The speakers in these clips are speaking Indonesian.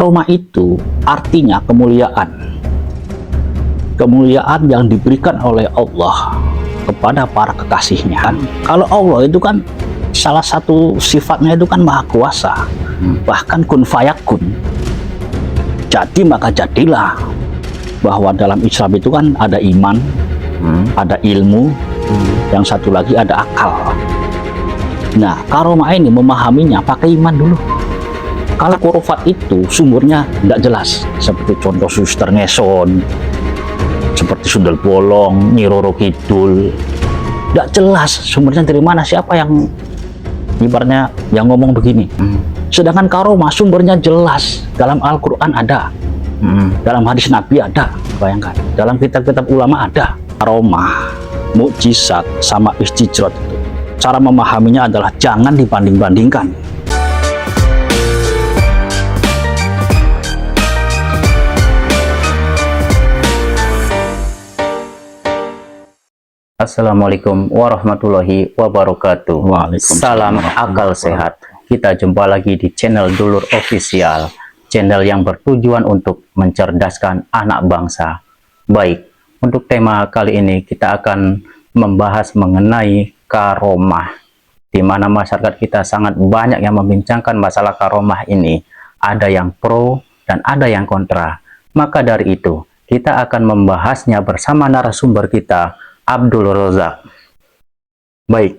Karomah itu artinya kemuliaan. Kemuliaan yang diberikan oleh Allah kepada para kekasihnya. Kalau Allah itu kan salah satu sifatnya itu kan maha kuasa, bahkan kun fayakun. Jadi maka jadilah. Bahwa dalam Islam itu kan ada iman, ada ilmu, yang satu lagi ada akal. Nah, karomah ini memahaminya pakai iman dulu. Kalau khurafat itu sumbernya tidak jelas, seperti contoh Suster Ngeson, seperti Sundel Bolong, Nyi Roro Kidul, tidak jelas sumbernya dari mana, siapa yang ibaratnya yang ngomong begini. Sedangkan karomah sumbernya jelas, dalam Al-Quran ada, dalam hadis Nabi ada, bayangkan, dalam kitab-kitab ulama ada. Karomah, mukjizat sama istijrot itu, cara memahaminya adalah jangan dibanding-bandingkan. Assalamualaikum warahmatullahi wabarakatuh. Salam akal sehat. Kita jumpa lagi di channel Dulur Official, channel yang bertujuan untuk mencerdaskan anak bangsa. Baik, untuk tema kali ini kita akan membahas mengenai karomah, di mana masyarakat kita sangat banyak yang membincangkan masalah karomah ini. Ada yang pro dan ada yang kontra. Maka dari itu kita akan membahasnya bersama narasumber kita, Abdul Rozak. Baik,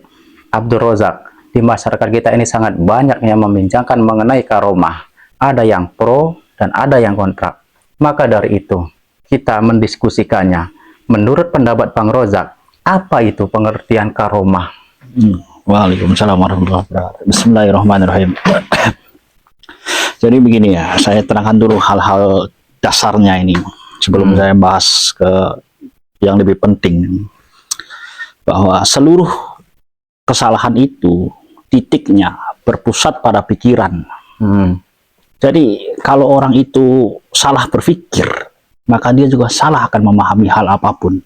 Abdul Rozak, di masyarakat kita ini sangat banyak yang membincangkan mengenai karomah. Ada yang pro dan ada yang kontra. Maka dari itu, kita mendiskusikannya. Menurut pendapat Bang Rozak, apa itu pengertian karomah? Waalaikumsalam warahmatullahi wabarakatuh. Bismillahirrahmanirrahim. Jadi begini ya, saya terangkan dulu hal-hal dasarnya ini sebelum saya bahas ke yang lebih penting. Bahwa seluruh kesalahan itu titiknya berpusat pada pikiran. Jadi kalau orang itu salah berpikir, maka dia juga salah akan memahami hal apapun,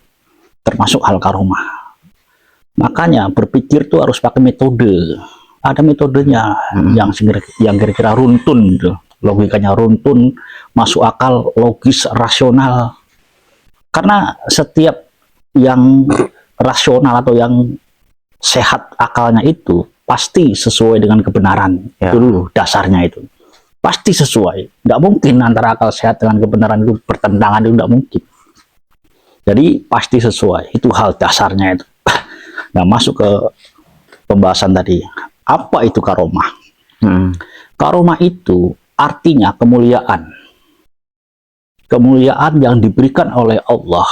termasuk hal karomah. Makanya berpikir itu harus pakai metode. Ada metodenya yang kira-kira runtun, logikanya runtun, masuk akal, logis, rasional. Karena setiap yang rasional atau yang sehat akalnya itu pasti sesuai dengan kebenaran. Itu dulu dasarnya, itu pasti sesuai. Tidak mungkin antara akal sehat dengan kebenaran itu bertentangan, itu tidak mungkin. Jadi pasti sesuai, itu hal dasarnya itu. Nah, masuk ke pembahasan tadi, apa itu karomah? Karomah itu artinya kemuliaan. Kemuliaan yang diberikan oleh Allah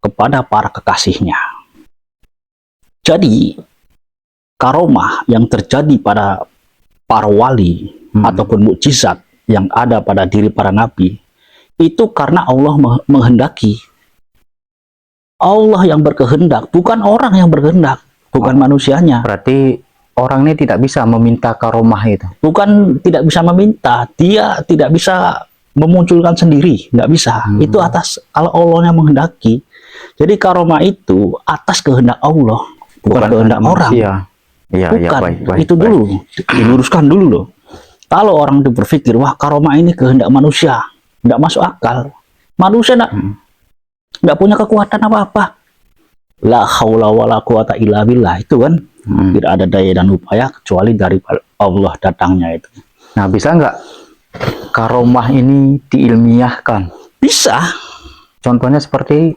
kepada para kekasihnya. Jadi karomah yang terjadi pada para wali ataupun mukjizat yang ada pada diri para nabi itu karena Allah menghendaki. Allah yang berkehendak, bukan orang yang berkehendak, bukan manusianya. Berarti orang ini tidak bisa meminta karomah itu? Bukan tidak bisa meminta, dia tidak bisa memunculkan sendiri, nggak bisa. Itu atas kalau Allah yang menghendaki. Jadi karomah itu atas kehendak Allah, bukan kehendak orang. Iya, bukan. Baik, itu dulu diluruskan dulu loh. Kalau orang itu berpikir, wah karomah ini kehendak manusia, nggak masuk akal. Manusia nggak punya kekuatan apa-apa. La haula wala quwata illa billah, itu kan tidak ada daya dan upaya kecuali dari Allah datangnya itu. Nah, bisa nggak karomah ini diilmiahkan? Bisa. Contohnya seperti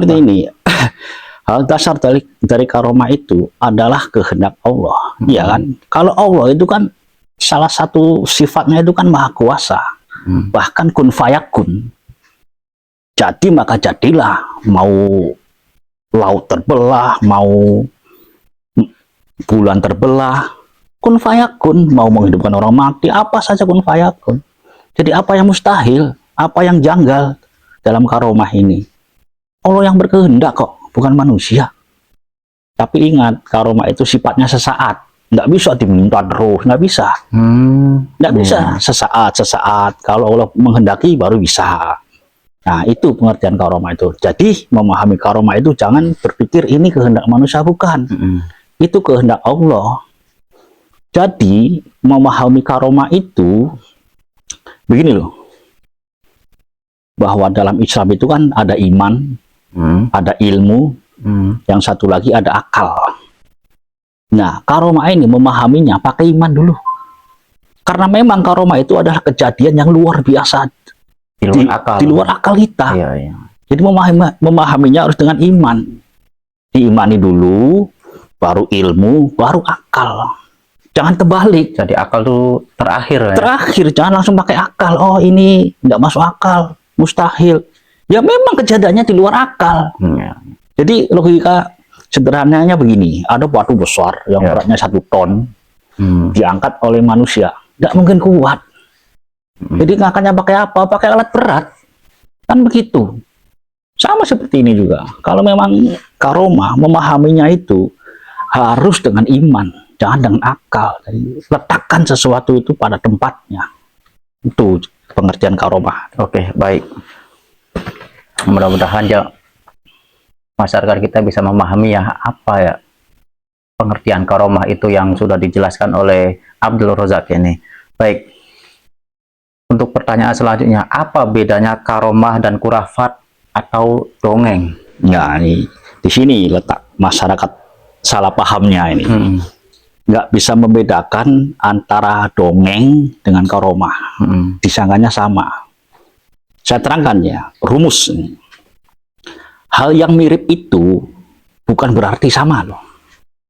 ini. Hal dasar dari karomah itu adalah kehendak Allah, ya kan? Kalau Allah itu kan salah satu sifatnya itu kan maha kuasa, bahkan kun fayakun. Jadi maka jadilah, mau laut terbelah, mau bulan terbelah, kun fayakun, mau menghidupkan orang mati, apa saja kun fayakun. Jadi apa yang mustahil, apa yang janggal dalam karomah ini, Allah yang berkehendak kok, bukan manusia. Tapi ingat, karomah itu sifatnya sesaat, nggak bisa diminta terus, nggak bisa. Nggak bisa sesaat. Kalau Allah menghendaki baru bisa. Nah, itu pengertian karomah itu. Jadi memahami karomah itu jangan berpikir ini kehendak manusia, bukan. Itu kehendak Allah. Jadi memahami karomah itu begini loh, bahwa dalam Islam itu kan ada iman, ada ilmu, yang satu lagi ada akal. Nah, karomah ini memahaminya pakai iman dulu. Karena memang karomah itu adalah kejadian yang luar biasa di luar akal kita. Iya, iya. Jadi memahaminya harus dengan iman. Diimani dulu, baru ilmu, baru akal. Jangan terbalik. Jadi akal tuh terakhir. Terakhir, jangan langsung pakai akal. Oh, ini nggak masuk akal, mustahil. Ya memang kejadiannya di luar akal. Ya. Jadi logika sederhananya begini, ada batu besar yang beratnya 1 ton, diangkat oleh manusia, nggak mungkin kuat. Jadi ngangkatnya pakai apa? Pakai alat berat, kan begitu. Sama seperti ini juga. Kalau memang karomah, memahaminya itu harus dengan iman, jangan dengan akal. Jadi, letakkan sesuatu itu pada tempatnya. Itu pengertian karomah. Oke, baik. Mudah-mudahan ya masyarakat kita bisa memahami ya apa ya pengertian karomah itu yang sudah dijelaskan oleh Abdul Razak ini. Baik, untuk pertanyaan selanjutnya, apa bedanya karomah dan kurafat atau dongeng? Nah, ini di sini letak masyarakat salah pahamnya ini. Nggak bisa membedakan antara dongeng dengan karomah. Disangkanya sama. Saya terangkan ya, rumus ini. Hal yang mirip itu bukan berarti sama loh.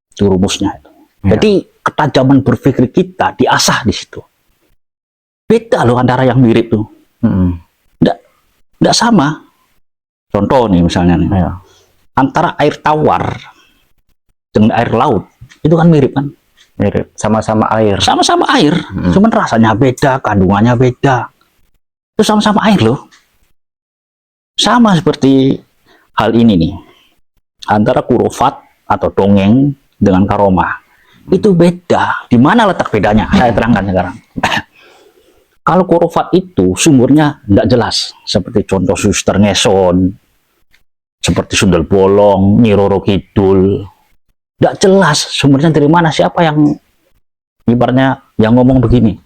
Itu rumusnya itu. Ya. Jadi ketajaman berpikir kita diasah di situ. Beda loh antara yang mirip tuh. Nggak sama. Contoh nih misalnya nih. Ya. Antara air tawar dengan air laut itu kan mirip kan? Mirip, sama-sama air. Sama-sama air, cuman rasanya beda, kandungannya beda. Itu sama-sama air loh. Sama seperti hal ini nih, antara kurofat atau dongeng dengan karomah itu beda. Di mana letak bedanya? Saya terangkan sekarang. Kalau kurofat itu sumbernya tidak jelas, seperti contoh Suster Ngeson, seperti Sundel Bolong, Nyi Roro Kidul, tidak jelas sumbernya dari mana, siapa yang ibaratnya yang ngomong begini,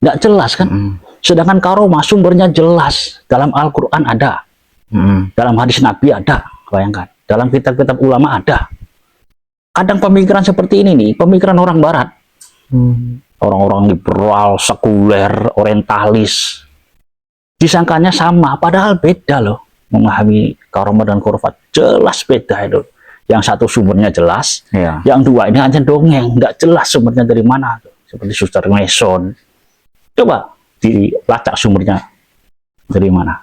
tidak jelas kan. Sedangkan karomah sumbernya jelas, dalam Al-Quran ada. Dalam hadis Nabi ada, bayangkan. Dalam kitab-kitab ulama ada. Kadang pemikiran seperti ini nih, pemikiran orang Barat. Orang-orang liberal, sekuler, orientalis. Disangkanya sama, padahal beda loh. Memahami karomah dan kurafat. Jelas beda itu. Yang satu sumbernya jelas, yang dua ini hanya dongeng. Nggak jelas sumbernya dari mana. Seperti Suster Mason. Coba dilacak sumbernya dari mana.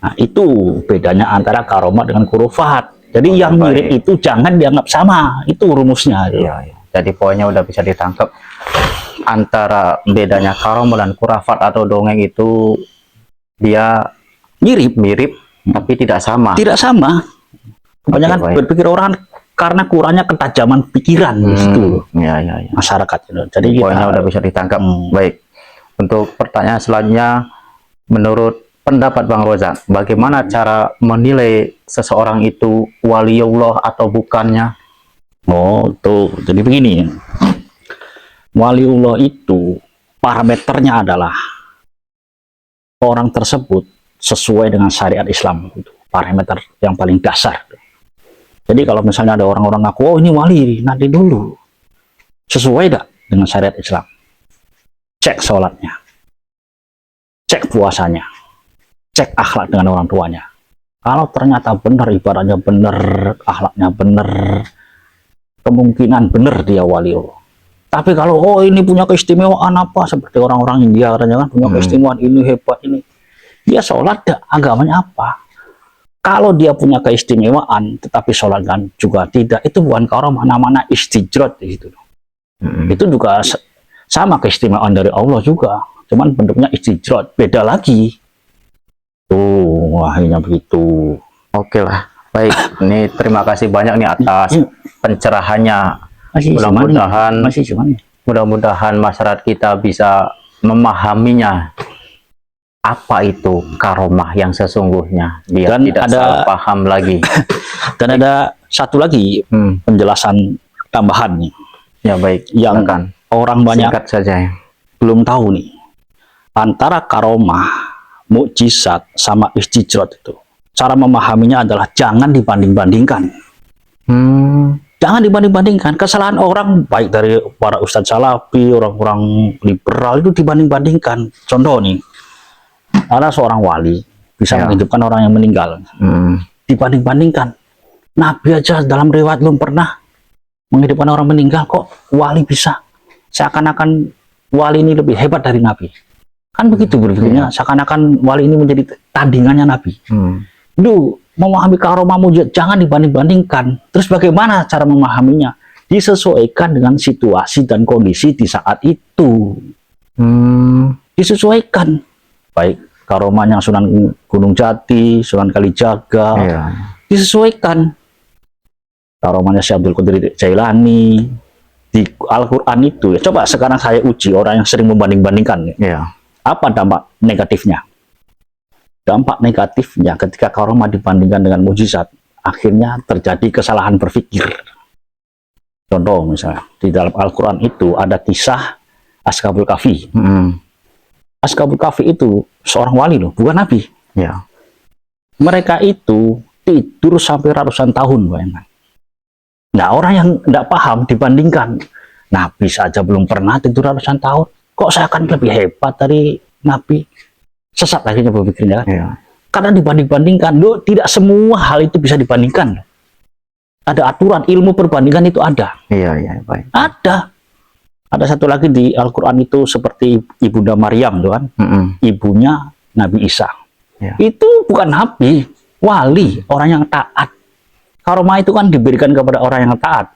Nah, itu bedanya antara karomah dengan kurufat. Jadi yang mirip itu jangan dianggap sama. Itu rumusnya. Iya. Jadi poinnya udah bisa ditangkap. Antara bedanya karomah dan kurafat atau dongeng itu dia mirip, tapi tidak sama. Tidak sama. Kebanyakan berpikir orang karena kurangnya ketajaman pikiran di situ. Ya. Masyarakat itu. Jadi poinnya udah bisa ditangkap. Baik. Untuk pertanyaan selanjutnya, menurut pendapat Bang Rozak, bagaimana cara menilai seseorang itu waliullah atau bukannya? Oh, tuh. Jadi begini. Waliullah itu parameternya adalah orang tersebut sesuai dengan syariat Islam. Itu parameter yang paling dasar. Jadi kalau misalnya ada orang-orang ngaku, oh ini wali, nanti dulu. Sesuai tidak dengan syariat Islam? Cek sholatnya, cek puasanya, cek akhlak dengan orang tuanya. Kalau ternyata benar, ibaratnya benar, akhlaknya benar, kemungkinan benar dia waliullah. Tapi kalau oh ini punya keistimewaan apa, seperti orang-orang India katanya kan punya keistimewaan ini, hebat ini, dia sholat agamanya apa? Kalau dia punya keistimewaan tetapi sholat kan juga tidak, itu bukan karomah, namanya istijrot di situ. Itu juga sama keistimewaan dari Allah juga, cuman bentuknya istijrot, beda lagi. Tuh, akhirnya begitu. Oke lah, baik. Ini terima kasih banyak nih atas pencerahannya. Mudah-mudahan masyarakat kita bisa memahaminya apa itu karomah yang sesungguhnya, biar dan tidak ada, salah paham lagi. Dan ada satu lagi penjelasan tambahan nih. Ya baik, yang silakan. Orang banyak singkat saja ya. Belum tahu nih. antara karomah, mukjizat, sama istijrat itu, cara memahaminya adalah jangan dibanding-bandingkan. Jangan dibanding-bandingkan. Kesalahan orang, baik dari para ustadz salafi, orang-orang liberal, itu dibanding-bandingkan. Contoh nih, ada seorang wali bisa menghidupkan orang yang meninggal. Dibanding-bandingkan. Nabi aja dalam riwayat belum pernah menghidupkan orang meninggal, kok wali bisa? Seakan-akan wali ini lebih hebat dari Nabi. Kan begitu berpikirnya, seakan-akan wali ini menjadi tandingannya Nabi. Duh, memahami karomah mujizat jangan dibanding-bandingkan. Terus bagaimana cara memahaminya? Disesuaikan dengan situasi dan kondisi di saat itu. Disesuaikan. Baik karomahnya Sunan Gunung Jati, Sunan Kalijaga, disesuaikan. Karomahnya Syekh Abdul Qadir Jailani di Al-Quran itu. Coba sekarang saya uji orang yang sering membanding-bandingkan. Apa dampak negatifnya? Dampak negatifnya ketika karomah dibandingkan dengan mujizat, akhirnya terjadi kesalahan berpikir. Contoh misalnya, di dalam Al-Quran itu ada kisah Ashabul Kahfi. Ashabul Kahfi itu seorang wali loh, bukan Nabi. Mereka itu tidur sampai ratusan tahun, bayangkan. Nah, orang yang tidak paham dibandingkan, Nabi saja belum pernah tidur ratusan tahun, kok saya akan lebih hebat dari Nabi? Sesat akhirnya berpikirnya kan? Karena dibanding-bandingkan, loh, tidak semua hal itu bisa dibandingkan. Ada aturan, ilmu perbandingan itu ada. Baik. Ada satu lagi di Al-Quran itu seperti Ibunda Maryam, tuh kan? Ibunya Nabi Isa. Itu bukan Nabi, wali, orang yang taat. Karomah itu kan diberikan kepada orang yang taat.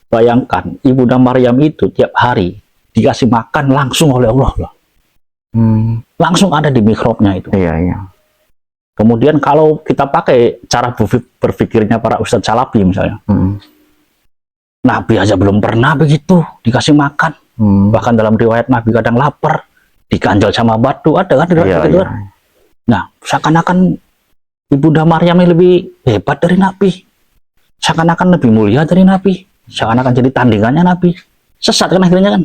Bayangkan, Ibunda Maryam itu tiap hari dikasih makan langsung oleh Allah loh. Langsung ada di mikrobnya itu. Kemudian kalau kita pakai cara berpikirnya para ustadz salafi misalnya, Nabi aja belum pernah begitu dikasih makan. Bahkan dalam riwayat Nabi kadang lapar, diganjal sama batu, ada kan riwayat gitu. Nah, seakan-akan Ibunda Maryam lebih hebat dari Nabi, seakan-akan lebih mulia dari Nabi, seakan-akan jadi tandingannya Nabi. Sesat kan akhirnya kan?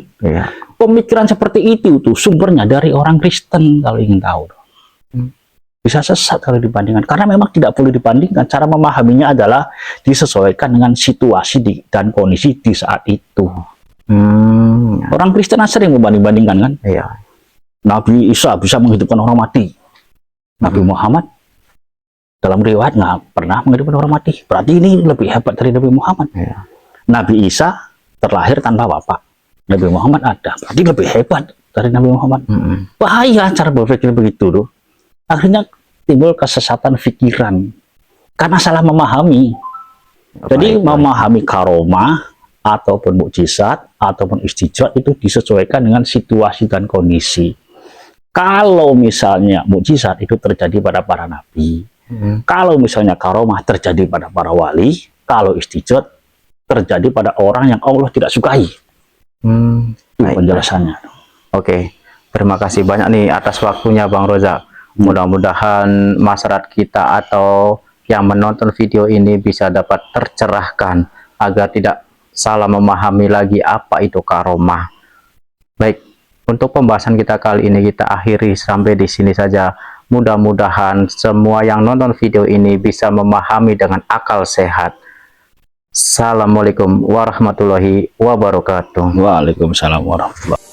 Pemikiran seperti itu tuh sumbernya dari orang Kristen kalau ingin tahu. Bisa sesat kalau dibandingkan, karena memang tidak perlu dibandingkan. Cara memahaminya adalah disesuaikan dengan situasi dan kondisi di saat itu. Orang Kristen sering membanding-bandingkan kan? Nabi Isa bisa menghidupkan orang mati. Nabi Muhammad dalam riwayat nggak pernah menghidupkan orang mati. Berarti ini lebih hebat dari Nabi Muhammad. Nabi Isa terlahir tanpa bapak. Nabi Muhammad ada. Berarti lebih hebat dari Nabi Muhammad. Bahaya cara berpikir begitu tuh. Akhirnya timbul kesesatan pikiran. Karena salah memahami. Jadi memahami karomah ataupun mukjizat ataupun istijrat itu disesuaikan dengan situasi dan kondisi. Kalau misalnya mukjizat itu terjadi pada para nabi, kalau misalnya karomah terjadi pada para wali, kalau istijrat terjadi pada orang yang Allah tidak sukai. Itu penjelasannya. Oke, terima kasih banyak nih atas waktunya Bang Roza. Mudah-mudahan masyarakat kita atau yang menonton video ini bisa dapat tercerahkan agar tidak salah memahami lagi apa itu karomah. Baik, untuk pembahasan kita kali ini kita akhiri sampai di sini saja. Mudah-mudahan semua yang nonton video ini bisa memahami dengan akal sehat. Assalamualaikum warahmatullahi wabarakatuh. Waalaikumsalam warahmatullahi wabarakatuh.